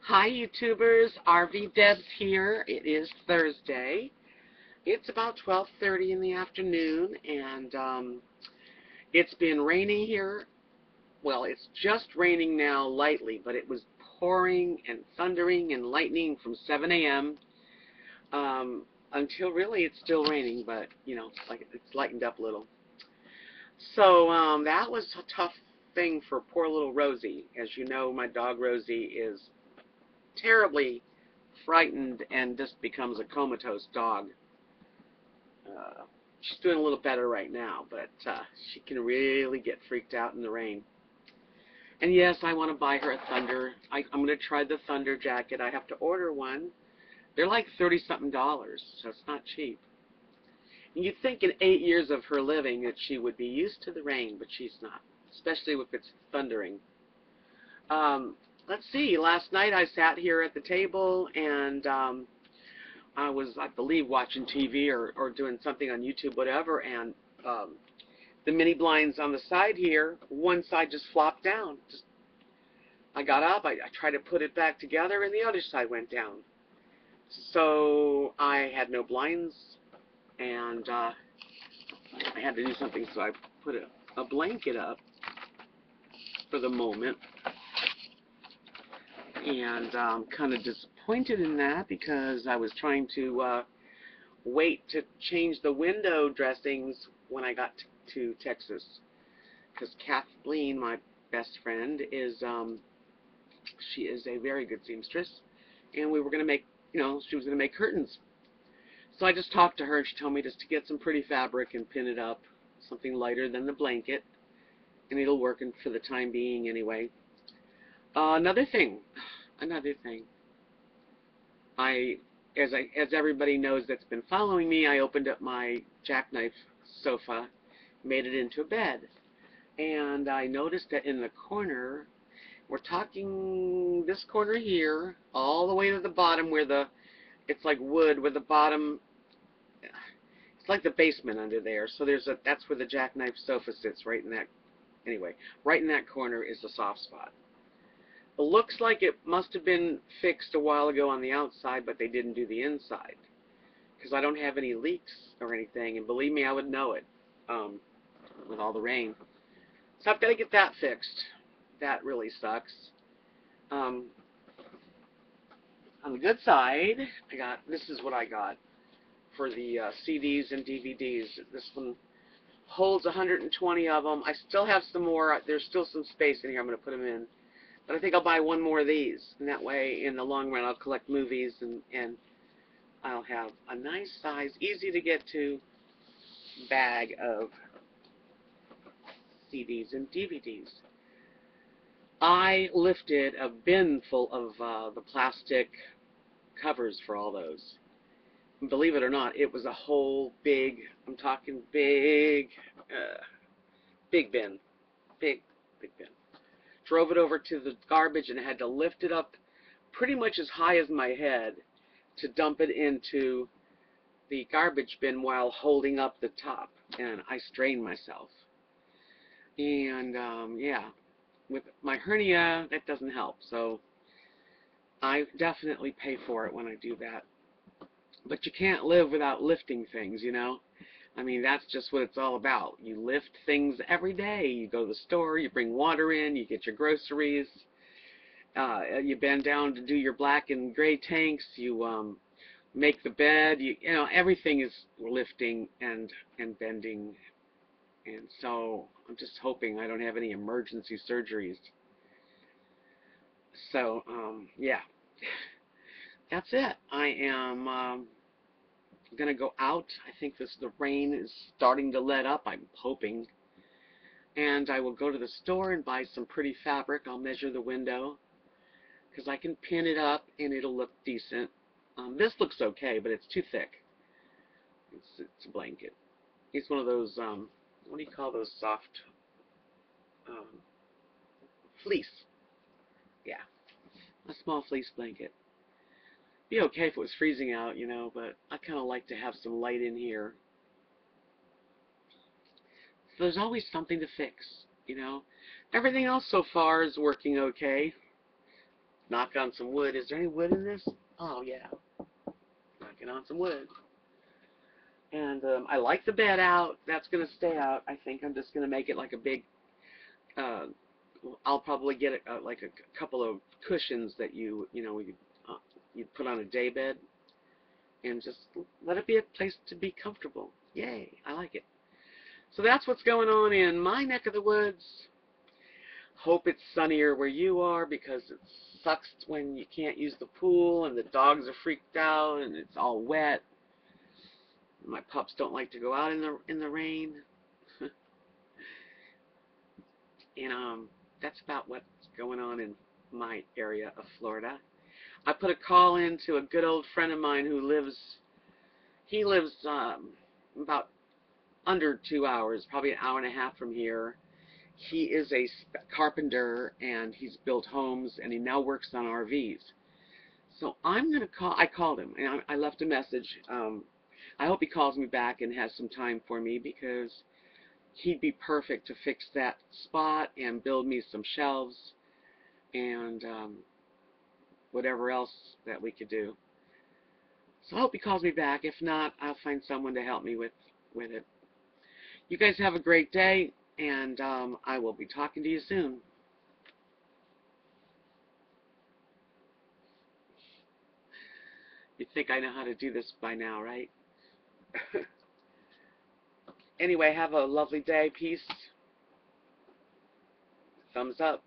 Hi YouTubers, RV Debs here. It is Thursday. It's about 12:30 in the afternoon and it's been raining here. Well, it's just raining now lightly, but it was pouring and thundering and lightning from 7 a.m. Until really it's still raining, but it's lightened up a little. So that was a tough thing for poor little Rosie. As you know, my dog Rosie is terribly frightened and just becomes a comatose dog. She's doing a little better right now, but she can really get freaked out in the rain. And yes, I want to buy her a Thunder. I'm going to try the Thunder jacket. I have to order one. They're like $30-something, so it's not cheap. And you'd think in 8 years of her living that she would be used to the rain, but she's not, especially if it's thundering. Let's see, last night I sat here at the table and I was, I believe, watching TV or doing something on YouTube, whatever, and the mini blinds on the side here, one side just flopped down. I got up, I tried to put it back together, and the other side went down. So I had no blinds, and I had to do something, so I put a blanket up for the moment. And I'm kind of disappointed in that because I was trying to wait to change the window dressings when I got to Texas. Because Kathleen, my best friend, she is a very good seamstress, and we were going to make, she was going to make curtains. So I just talked to her, and she told me just to get some pretty fabric and pin it up, something lighter than the blanket, and it'll work for the time being anyway. Another thing. As everybody knows that's been following me, I opened up my jackknife sofa, made it into a bed, and I noticed that in the corner, we're talking this corner here, all the way to the bottom where it's like wood, where the bottom, it's like the basement under there. So that's where the jackknife sofa sits, right in that. Anyway, right in that corner is the soft spot. It looks like it must have been fixed a while ago on the outside, but they didn't do the inside. Because I don't have any leaks or anything, and believe me, I would know it with all the rain. So I've got to get that fixed. That really sucks. On the good side, this is what I got for the CDs and DVDs. This one holds 120 of them. I still have some more. There's still some space in here. I'm going to put them in. But I think I'll buy one more of these, and that way, in the long run, I'll collect movies, and I'll have a nice size, easy to get to bag of CDs and DVDs. I lifted a bin full of the plastic covers for all those. And believe it or not, it was a whole big, I'm talking big bin. Big bin. Drove it over to the garbage and had to lift it up pretty much as high as my head to dump it into the garbage bin while holding up the top, and I strained myself. And yeah, with my hernia, that doesn't help, so I definitely pay for it when I do that. But you can't live without lifting things, I mean, that's just what it's all about. You lift things every day. You go to the store, you bring water in, you get your groceries, you bend down to do your black and gray tanks, you make the bed, everything is lifting and bending. And so I'm just hoping I don't have any emergency surgeries. So, yeah, that's it. I am going to go out. I think the rain is starting to let up, I'm hoping. And I will go to the store and buy some pretty fabric. I'll measure the window because I can pin it up and it'll look decent. This looks okay, but it's too thick. It's a blanket. It's one of those, what do you call those soft, fleece. Yeah, a small fleece blanket. Be okay if it was freezing out, but I kind of like to have some light in here. So there's always something to fix, Everything else so far is working okay. Knock on some wood. Is there any wood in this? Oh, yeah. Knocking on some wood. And I like the bed out. That's going to stay out. I think I'm just going to make it like a big, uh, I'll probably get like a couple of cushions that you put on a day bed and just let it be a place to be comfortable. Yay, I like it. So that's what's going on in my neck of the woods. Hope it's sunnier where you are, because it sucks when you can't use the pool and the dogs are freaked out and it's all wet. My pups don't like to go out in the rain. And that's about what's going on in my area of Florida. I put a call in to a good old friend of mine who lives, he lives about under 2 hours, probably an hour and a half from here. He is a carpenter, and he's built homes, and he now works on RVs. So I'm going to call, I called him, and I left a message. I hope he calls me back and has some time for me, because he'd be perfect to fix that spot and build me some shelves and whatever else that we could do. So I hope he calls me back. If not, I'll find someone to help me with it. You guys have a great day, and I will be talking to you soon. You think I know how to do this by now, right? Anyway, have a lovely day. Peace. Thumbs up.